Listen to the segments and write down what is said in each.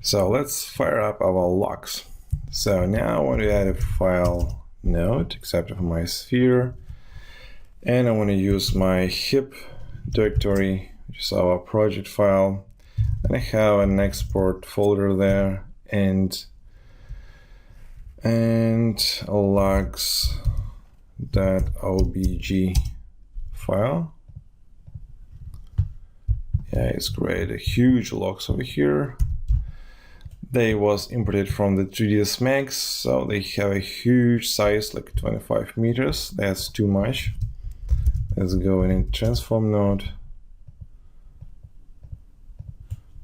So let's fire up our logs. So now I want to add a file node, except for my sphere. And I want to use my hip directory, which is our project file. And I have an export folder there and a logs.obj file. Yeah, it's great. A huge logs over here. They was imported from the 3ds Max, so they have a huge size, like 25 meters. That's too much. Let's go in transform node.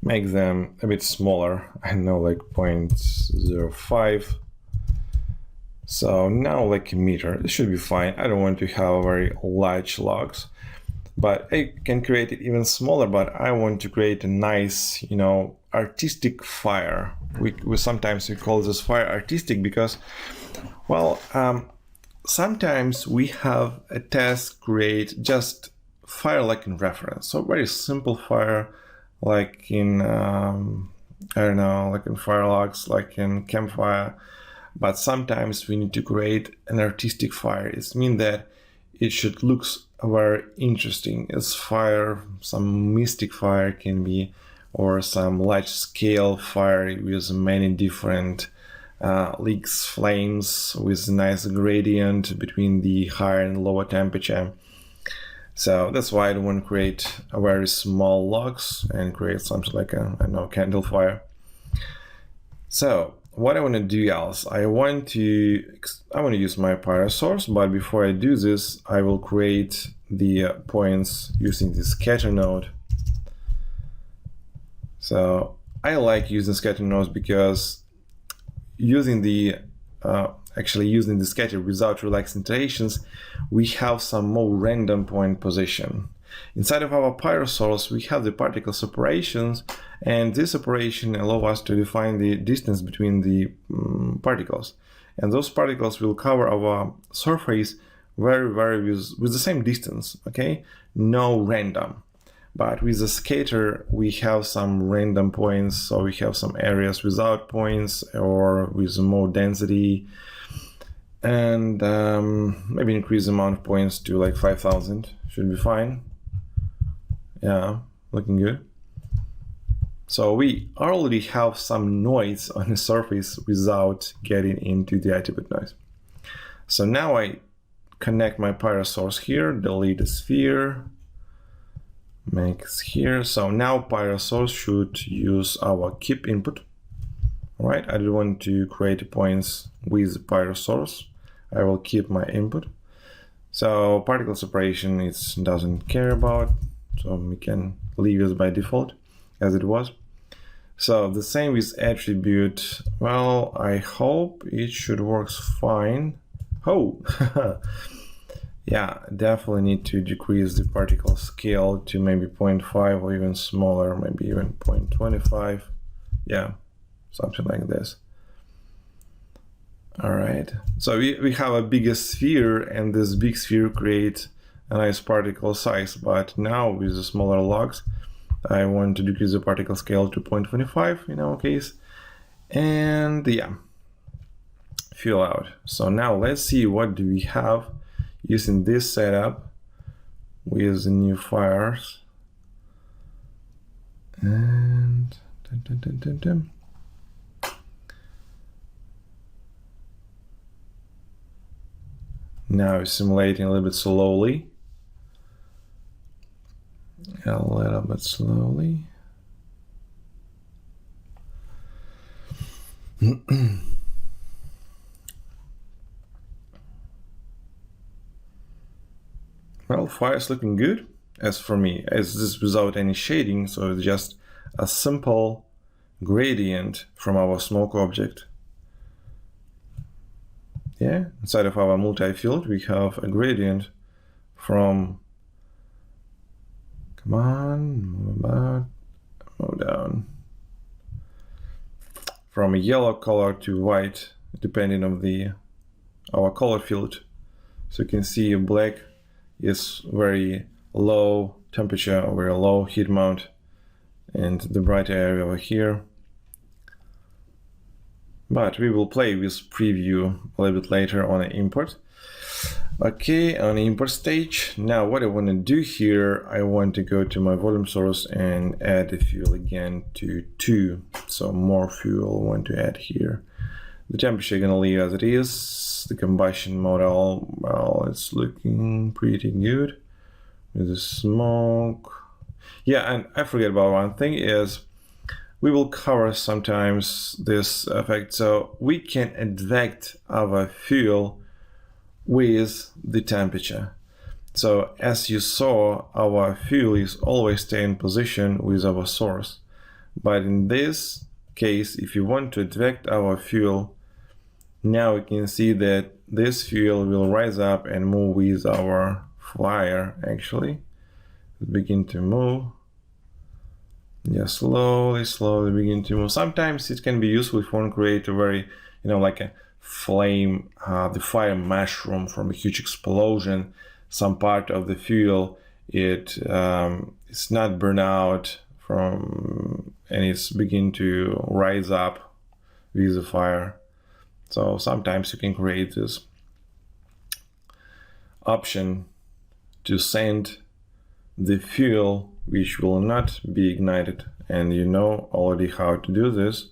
Make them a bit smaller. I know, like 0.05. So now like a meter. It should be fine. I don't want to have very large logs, but I can create it even smaller. But I want to create a nice, artistic fire. We sometimes call this fire artistic because, well, sometimes we have a task create just fire like in reference. So very simple fire, like in I don't know, like in Firelogs, like in Campfire. But sometimes we need to create an artistic fire. It means that it should look very interesting. It's fire, some mystic fire can be, or some large scale fire with many different leaks, flames, with nice gradient between the higher and lower temperature. So that's why I don't want to create a very small logs and create something like a, I don't know, candle fire. So what I want to do else, I want to use my Pyro source, but before I do this, I will create the points using the scatter node. So I like using scatter nodes because using the using the scatter without relaxing iterations, we have some more random point position. Inside of our Pyro source, we have the particle separations, and this operation allows us to define the distance between the particles. And those particles will cover our surface very with the same distance, okay? No random. But with the scatter, we have some random points, so we have some areas without points or with more density, and maybe increase the amount of points to like 5,000, should be fine. Yeah, looking good. So we already have some noise on the surface without getting into the attribute noise. So now I connect my Pyro source here, delete the sphere, make here. So now Pyro source should use our keep input. All right, I don't want to create points with Pyro source. I will keep my input. So particle separation it doesn't care about, so we can leave it by default as it was. So the same with attribute. Well, I hope it should work fine. Oh, yeah, definitely need to decrease the particle scale to maybe 0.5 or even smaller, maybe even 0.25. Yeah, something like this. All right, so we have a bigger sphere, and this big sphere creates a nice particle size. But now with the smaller logs, I want to decrease the particle scale to 0.25 in our case. And yeah, fill out. So now let's see what do we have using this setup with the new fires. And now it's simulating a little bit slowly. A little bit slowly. Well, fire is looking good as for me, as this is without any shading, so it's just a simple gradient from our smoke object. Yeah, inside of our multi-field we have a gradient from, come on, move about, move down, from a yellow color to white, depending on our color field. So you can see black is very low temperature, very low heat mount, and the brighter area over here but we will play with preview a little bit later on an import. Okay, on the import stage, now what I want to do here, I want to go to my volume source and add the fuel again to 2. So more fuel I want to add here. The temperature I'm gonna leave as it is. The combustion model, well, it's looking pretty good with the smoke. Yeah, and I forget about one thing is we will cover sometimes this effect. So we can advect our fuel with the temperature. So as you saw, our fuel is always stay in position with our source. But in this case, if you want to advect our fuel, now we can see that this fuel will rise up and move with our fire actually. Begin to move. Yeah, slowly begin to move. Sometimes it can be useful if you want to create a very, like a flame, the fire mushroom from a huge explosion. Some part of the fuel, it's not burn out from, and it's begin to rise up with the fire. So sometimes you can create this option to send the fuel which will not be ignited, and you know already how to do this.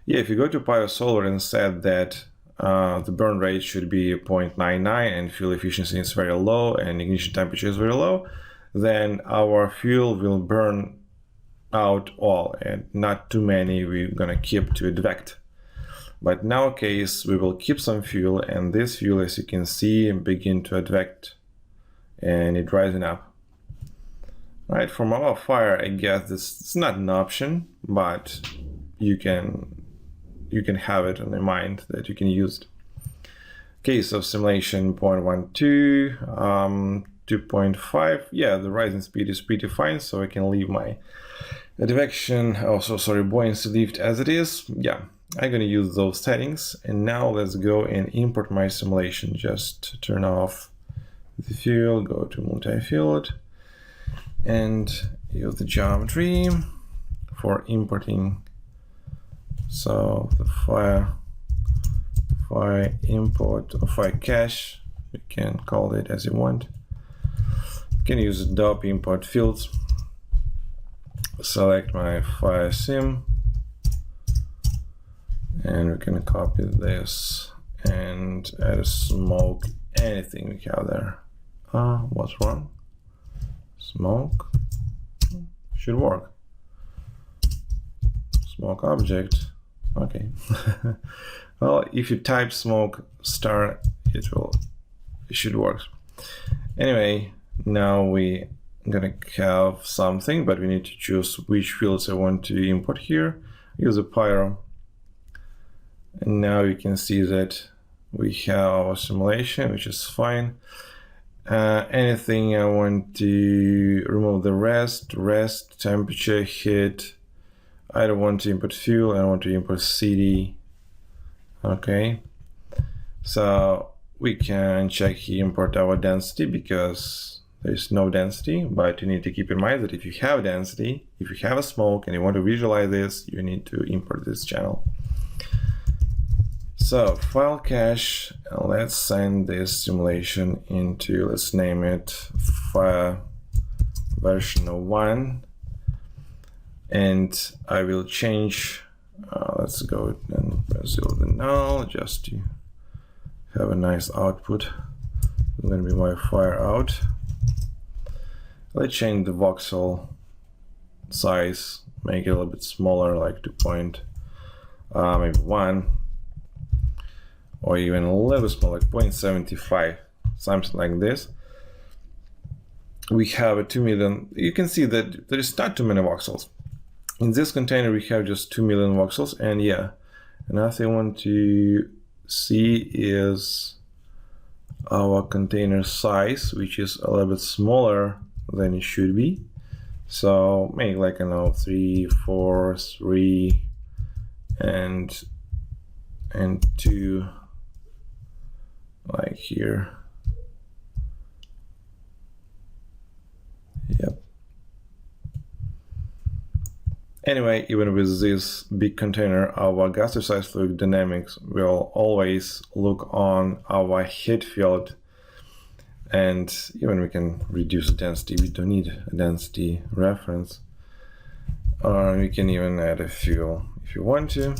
Yeah, if you go to PyroSolver and set that the burn rate should be 0.99 and fuel efficiency is very low and ignition temperature is very low, then our fuel will burn out all and not too many we're gonna keep to advect. But in our case, we will keep some fuel, and this fuel, as you can see, begin to advect and it rising up. Right, from our fire, I guess this is not an option, but you can have it in your mind that you can use it. Case of simulation 0.12, 2.5. Yeah, the rising speed is pretty fine, so I can leave my advection, buoyancy lift as it is. Yeah, I'm gonna use those settings, and now let's go and import my simulation. Just turn off the fuel, go to multi-field, and use the geometry for importing. So the fire import or fire cache, you can call it as you want. You can use the DOP import fields. Select my fire sim, and we can copy this and add a smoke, anything we have there. What's wrong? Smoke should work. Smoke object. Okay. Well, if you type smoke star, it should work. Anyway, now we gonna have something, but we need to choose which fields I want to import here. Use a pyro, and now you can see that we have our simulation, which is fine. Anything I want to remove the rest, temperature, heat. I don't want to import fuel, I want to import CD. Okay, so we can check here, import our density, because there's no density, but you need to keep in mind that if you have density, if you have a smoke and you want to visualize this, you need to import this channel. So file cache, let's send this simulation into, let's name it fire version 1, and I will change, let's go and zero the null just to have a nice output. It's going to be my fire out. Let's change the voxel size, make it a little bit smaller, like 2 maybe 1, or even a little bit smaller, like 0.75, something like this. We have a 2 million. You can see that there is not too many voxels. In this container, we have just 2 million voxels, and yeah, another thing I want to see is our container size, which is a little bit smaller than it should be. So make like 3, 4, 3, and 2, like here. Yep. Anyway, even with this big container, our gastricized fluid dynamics will always look on our head field, and even we can reduce the density. We don't need a density reference, or we can even add a fuel if you want to.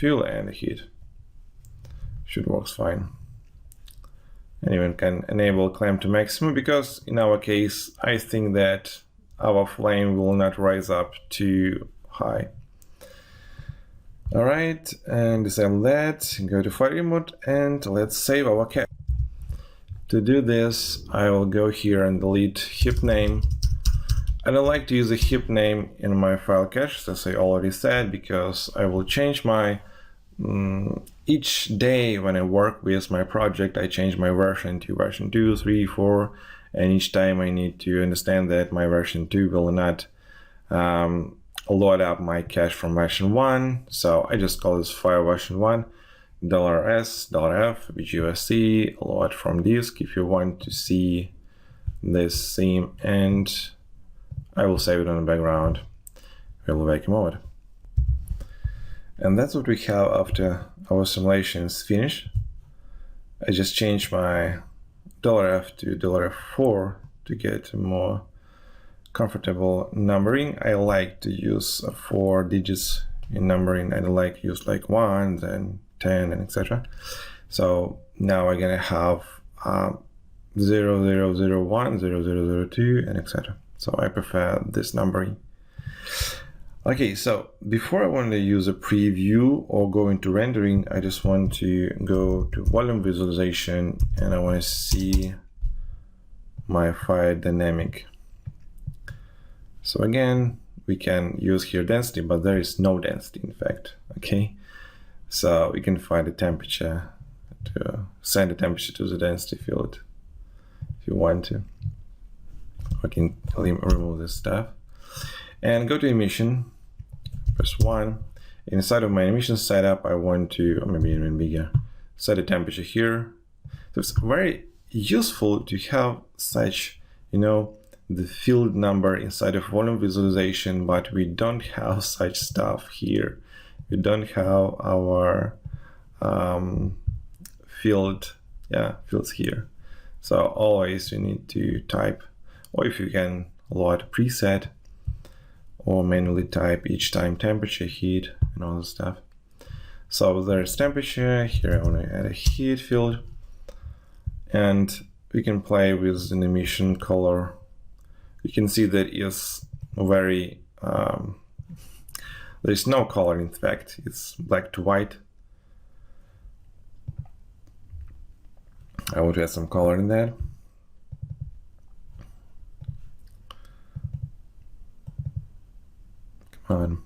Fuel and heat should work fine. And even can enable clamp to maximum, because in our case I think that our flame will not rise up too high. All right, and disable that, go to file remote, and let's save our cache. To do this, I will go here and delete heap name. I don't like to use a heap name in my file cache, as I already said, because I will change my each day when I work with my project, I change my version to version 2, 3, 4, and each time I need to understand that my version 2 will not load up my cache from version 1. So I just call this file version 1, $s, $f, BGUSC, load from disk if you want to see this theme, and I will save it on the background. We'll vacuum mode. And that's what we have after our simulation is finished. I just changed my $f to $f4 to get more comfortable numbering. I like to use 4 digits in numbering. I don't like to use like 1, then 10, and etc. So now we're gonna have 0001, 0002, and etc. So I prefer this numbering. Okay, so before I want to use a preview or go into rendering, I just want to go to volume visualization, and I want to see my fire dynamic. So again, we can use here density, but there is no density in fact. Okay, so we can find the temperature to send the temperature to the density field if you want to. I can remove this stuff and go to emission. Press 1. Inside of my emission setup, I want to, or maybe even bigger, set a temperature here. So it's very useful to have such, the field number inside of volume visualization, but we don't have such stuff here. We don't have our fields here. So always you need to type, or if you can load preset, or manually type each time temperature, heat, and all this stuff. So there's temperature. Here I want to add a heat field, and we can play with an emission color. You can see that it's very there's no color in fact, it's black to white. I want to add some color in that. Come on.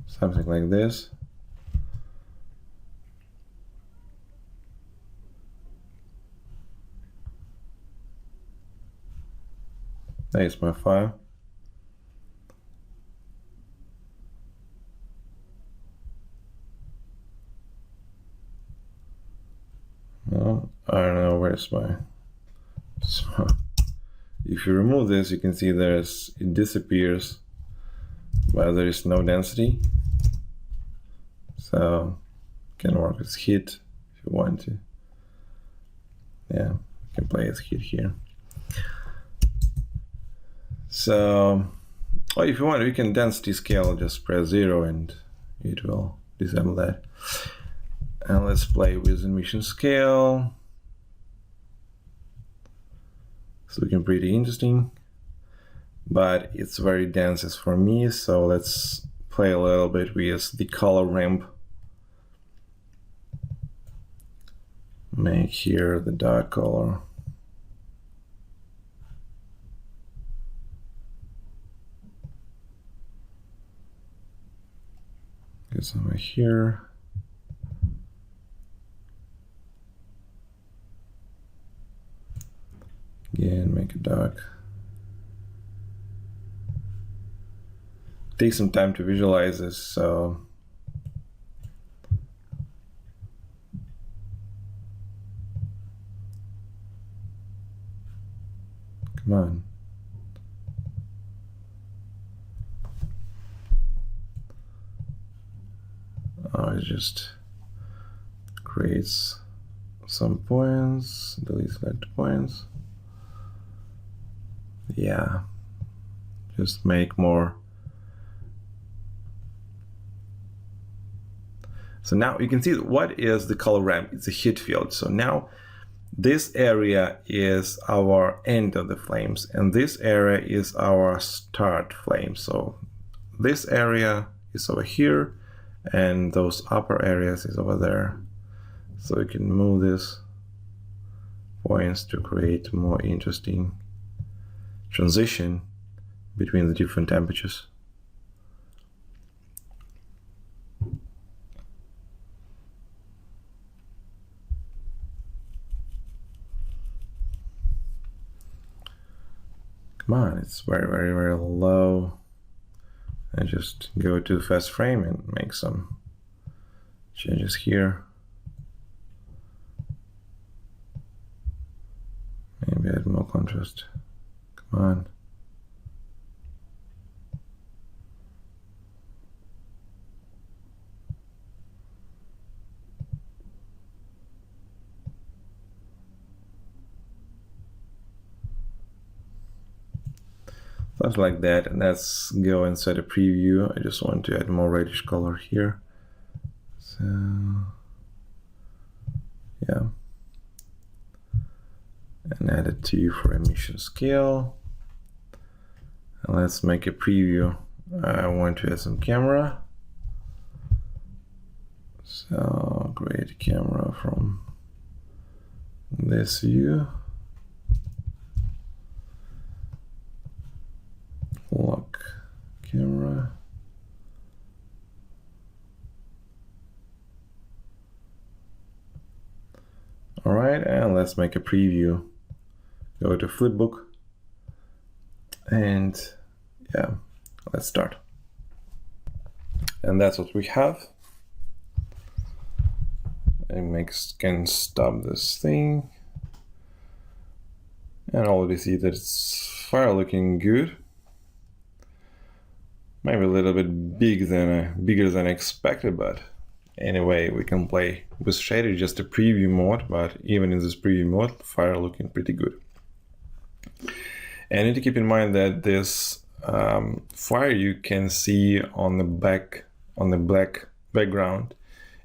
Something like this. There's my file. No, I don't know where's my. So if you remove this, you can see it disappears, but there is no density. So you can work with heat if you want to. Yeah, you can play with heat here. So, or if you want, we can density scale, just press 0 and it will disable that. And let's play with emission scale. It's looking pretty interesting, but it's very dense as for me. So let's play a little bit with the color ramp. Make here the dark color. Get some right here. Again, make it dark. Take some time to visualize this, so Come on. Oh, it just creates some points, delete select points. Yeah, just make more. So now you can see what is the color ramp. It's a heat field. So now this area is our end of the flames, and this area is our start flame. So this area is over here, and those upper areas is over there. So you can move these points to create more interesting transition between the different temperatures. Come on, it's very, very, very low. And just go to the fast frame and make some changes here. Maybe add more contrast. Come on. Something like that, and let's go inside a preview. I just want to add more reddish color here. So, yeah. And add it to for emission scale. And let's make a preview. I want to add some camera. So create a camera from this view. Lock camera. All right, and let's make a preview. Go to flipbook, and yeah, let's start. And that's what we have. I can stop this thing, and already see that it's far looking good. Maybe a little bit bigger than expected, but anyway, we can play with shader, just a preview mode, but even in this preview mode, fire looking pretty good. And I need to keep in mind that this fire you can see on the black background.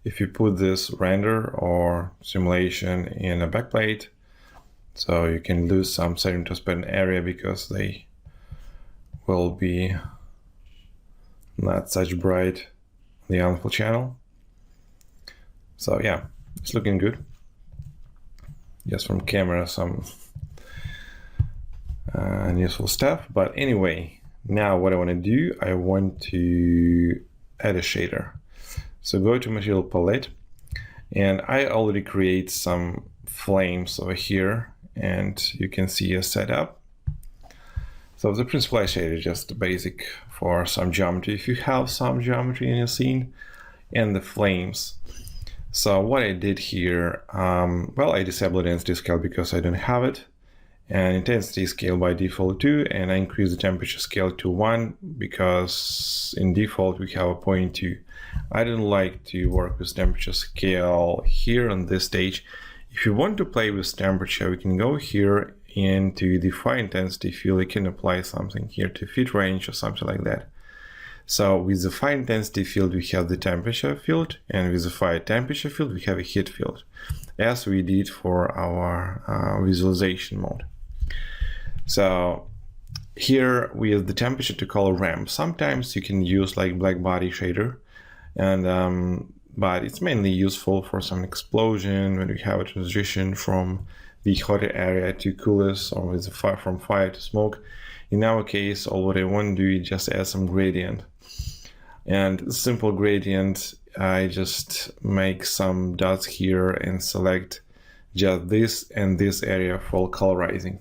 If you put this render or simulation in a backplate, so you can lose some setting transparent area because they will be not such bright on the unfold channel. So yeah, it's looking good. Just from camera, some useful stuff. But anyway, now what I want to do, I want to add a shader. So go to material palette, and I already create some flames over here, and you can see a setup. So the principal shader is just basic for some geometry, if you have some geometry in your scene, and the flames. So what I did here, well, I disabled intensity scale because I don't have it, and intensity scale by default 2, and I increased the temperature scale to 1 because in default we have a 0.2. I don't like to work with temperature scale here on this stage. If you want to play with temperature, we can go here into the fire intensity field. You can apply something here to fit range or something like that. So with the fire intensity field, we have the temperature field, and with the fire temperature field, we have a heat field, as we did for our visualization mode. So here with the temperature to color ramp, sometimes you can use like black body shader, and but it's mainly useful for some explosion when we have a transition from the hotter area to coolest, or with the fire from fire to smoke. In our case, all what I want to do is just add some gradient. And simple gradient, I just make some dots here and select just this and this area for colorizing.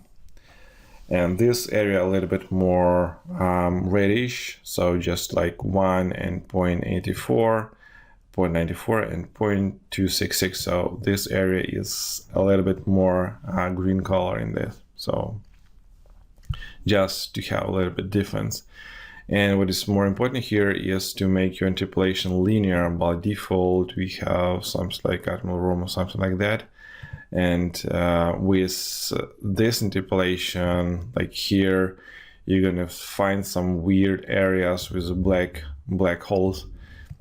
And this area a little bit more reddish, so just like 1 and 0.84, 0.94 and 0.266. So this area is a little bit more green color in this. So just to have a little bit difference. And what is more important here is to make your interpolation linear. By default, we have something like Admiral Rome or something like that. And with this interpolation, like here, you're gonna find some weird areas with black holes.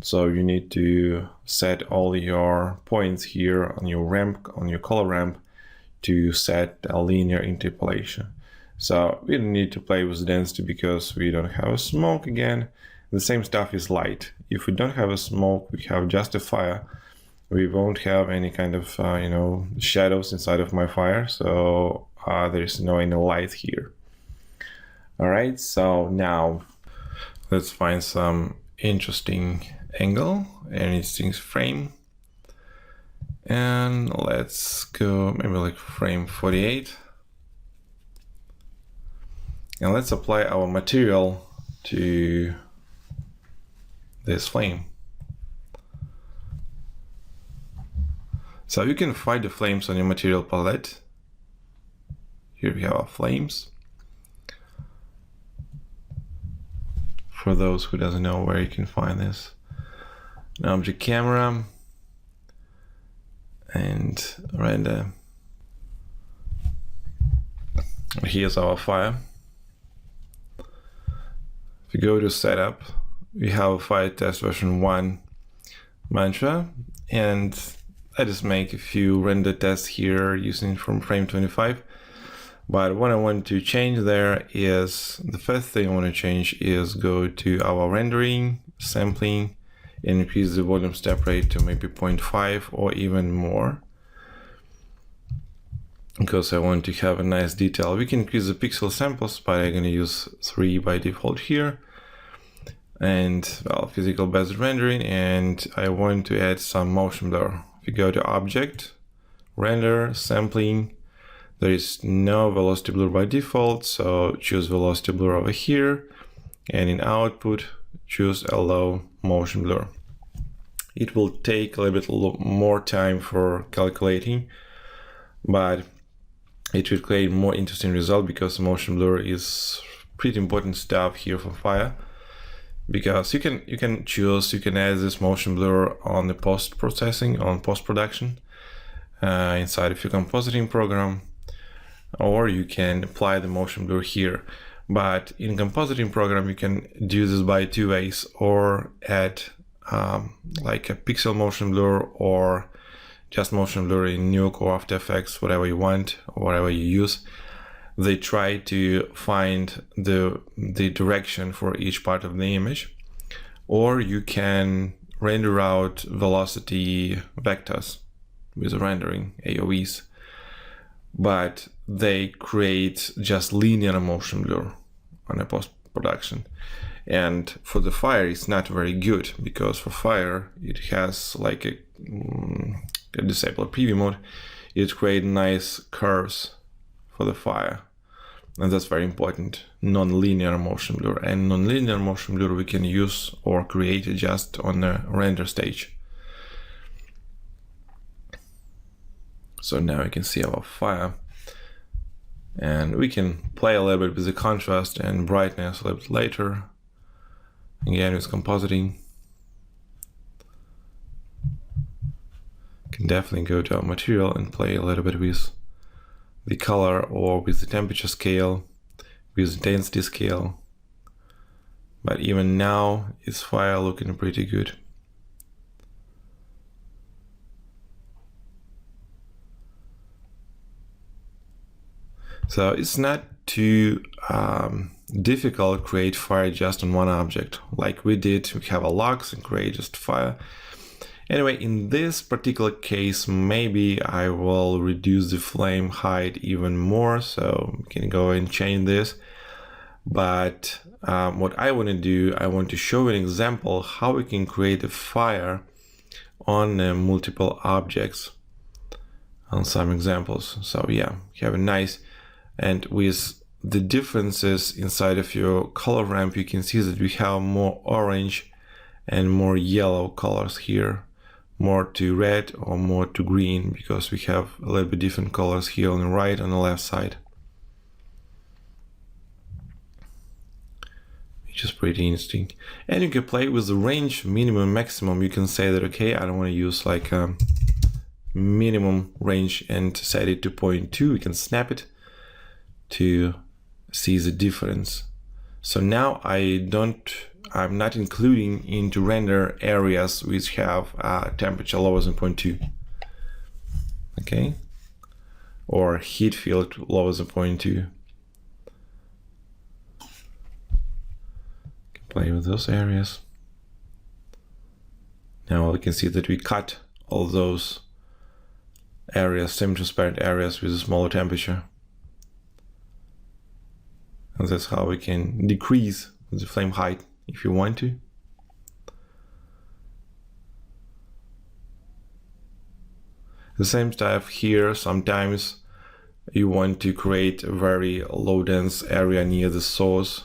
So you need to set all your points here on your ramp, on your color ramp, to set a linear interpolation. So we don't need to play with density because we don't have a smoke again. The same stuff is light. If we don't have a smoke, we have just a fire. We won't have any kind of shadows inside of my fire, so there's no any light here. All right, so now let's find some interesting angle and interesting frame, and let's go maybe like frame 48. And let's apply our material to this flame. So you can find the flames on your material palette. Here we have our flames. For those who doesn't know where you can find this, an object camera and render. Here's our fire. If you go to setup, we have fire test version 1 mantra, and I just make a few render tests here using from frame 25. But what I want to change there is, the first thing I want to change is go to our rendering, sampling, and increase the volume step rate to maybe 0.5 or even more, because I want to have a nice detail. We can increase the pixel samples, but I'm going to use 3 by default here. And well, physical based rendering, and I want to add some motion blur. If you go to object, render, sampling, there is no velocity blur by default, so choose velocity blur over here, and in output choose a low motion blur. It will take a little bit more time for calculating, but it will create more interesting result, because motion blur is pretty important stuff here for fire. Because you can add this motion blur on the post-processing, on post-production inside of your compositing program, or you can apply the motion blur here. But in compositing program, you can do this by 2 ways, or add like a pixel motion blur, or just motion blur in Nuke or After Effects, whatever you want, or whatever you use. They try to find the direction for each part of the image, or you can render out velocity vectors with rendering AOVs, but they create just linear motion blur on a post-production. And for the fire, it's not very good, because for fire, it has like a disable preview mode. It creates nice curves for the fire, and that's very important. Non-linear motion blur, and non-linear motion blur we can use or create just on the render stage. So now you can see our fire, and we can play a little bit with the contrast and brightness a little bit later. Again, with compositing, can definitely go to our material and play a little bit with the color, or with the temperature scale, with the density scale. But even now, it's fire looking pretty good. So it's not too difficult to create fire just on one object. Like we did, we have a lux and create just fire. Anyway, in this particular case, maybe I will reduce the flame height even more, so we can go and change this. But what I want to do, I want to show an example how we can create a fire on multiple objects, on some examples. So yeah, you have a nice, and with the differences inside of your color ramp, you can see that we have more orange and more yellow colors here, more to red or more to green, because we have a little bit different colors here on the right and the left side. which is pretty interesting. And you can play with the range, minimum, maximum. You can say that, okay, I don't want to use like a minimum range and set it to 0.2. You can snap it to see the difference. So now I'm not including into render areas which have temperature lower than 0.2. Okay, or heat field lower than 0.2. Play with those areas. Now we can see that we cut all those areas, semi-transparent areas with a smaller temperature. And that's how we can decrease the flame height if you want to. The same stuff here. Sometimes you want to create a very low dense area near the source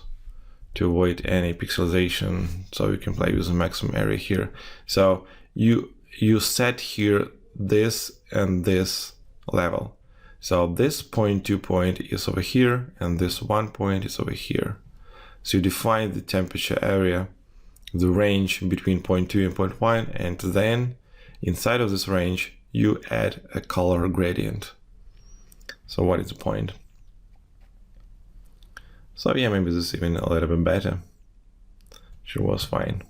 to avoid any pixelization, so you can play with the maximum area here. So you set here this and this level. So this 0.2 point is over here and this 1 point is over here. So you define the temperature area, the range between 0.2 and 0.1, and then inside of this range you add a color gradient. So what is the point? So yeah, maybe this is even a little bit better. Sure was fine.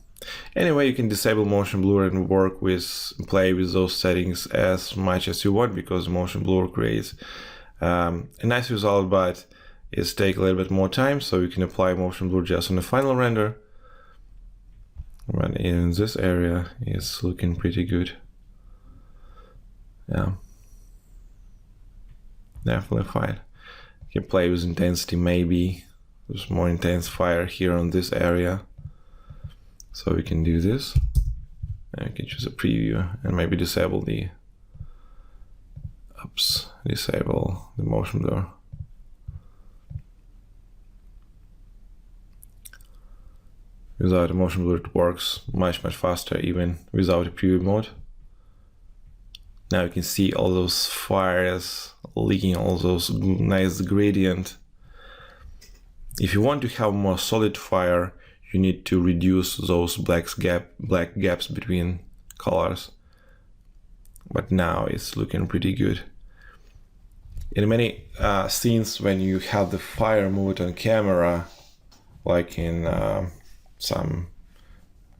Anyway, you can disable motion blur and play with those settings as much as you want, because motion blur creates a nice result, but it's take a little bit more time. So you can apply motion blur just on the final render. But in this area, it's looking pretty good. Yeah, definitely fine. You can play with intensity, maybe there's more intense fire here on this area. So we can do this, and we can choose a preview and maybe disable the motion blur. Without a motion blur it works much faster, even without a preview mode. Now you can see all those fires leaking, all those nice gradient. If you want to have more solid fire, you need to reduce those black gaps between colors. But now it's looking pretty good. In many scenes, when you have the fire moved on camera, like in some,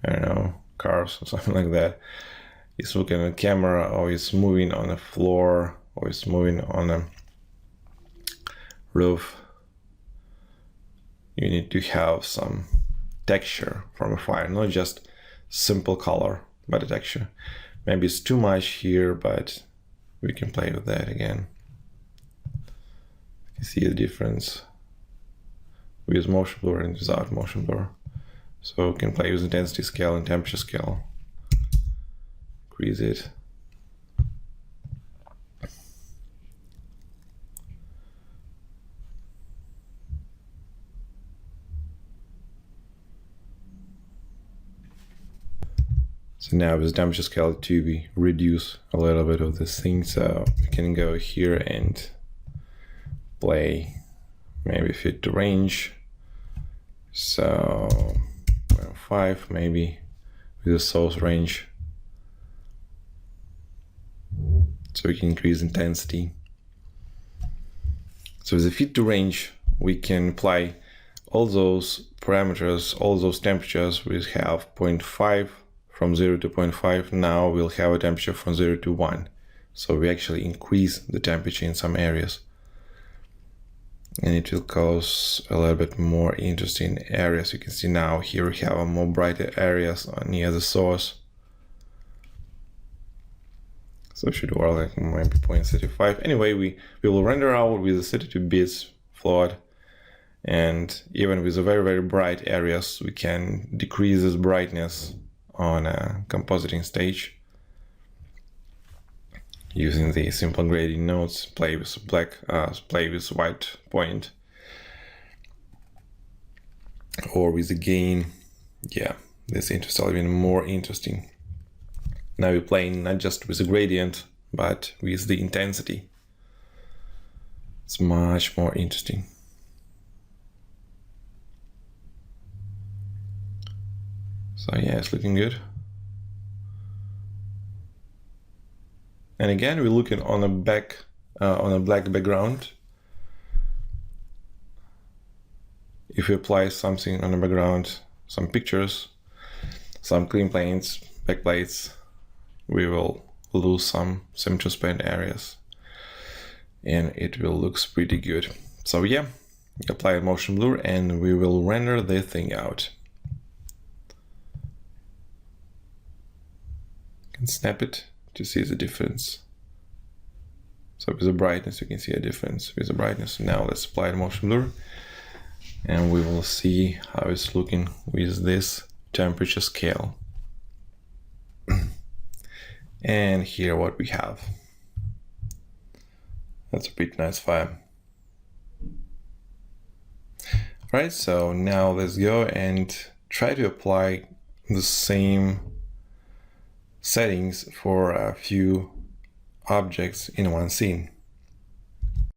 I don't know, cars or something like that, it's looking at camera, or it's moving on the floor, or it's moving on a roof, you need to have some texture from a fire, not just simple color, but a texture. Maybe it's too much here, but we can play with that again. You can see the difference with motion blur and without motion blur. So we can play with intensity scale and temperature scale. Increase it. So now with temperature scale to be reduce a little bit of this thing, so we can go here and play, maybe fit the range. So 0.5 maybe with the source range. So we can increase intensity. So with the fit to range, we can apply all those parameters, all those temperatures. We have 0.5 from 0 to 0.5. Now we'll have a temperature from 0 to 1. So we actually increase the temperature in some areas. And it will cause a little bit more interesting areas. You can see now here we have a more brighter areas near the source. So it should work like maybe 0.35. Anyway, we will render out with the 32 bits float, and even with the very bright areas, we can decrease this brightness on a compositing stage using the simple grading nodes. Play with play with white point, or with the gain. Yeah, this is even more interesting. Now we're playing not just with the gradient, but with the intensity. It's much more interesting. So yeah, it's looking good. And again, we're looking on a black background. If we apply something on the background, some pictures, some clean planes, backplates, we will lose some transparent areas, and it will look pretty good. So yeah, apply a motion blur and we will render the thing out. You can snap it to see the difference. So with the brightness, you can see a difference with the brightness. Now let's apply the motion blur and we will see how it's looking with this temperature scale. And here what we have. That's a pretty nice file. Right, so now let's go and try to apply the same settings for a few objects in one scene.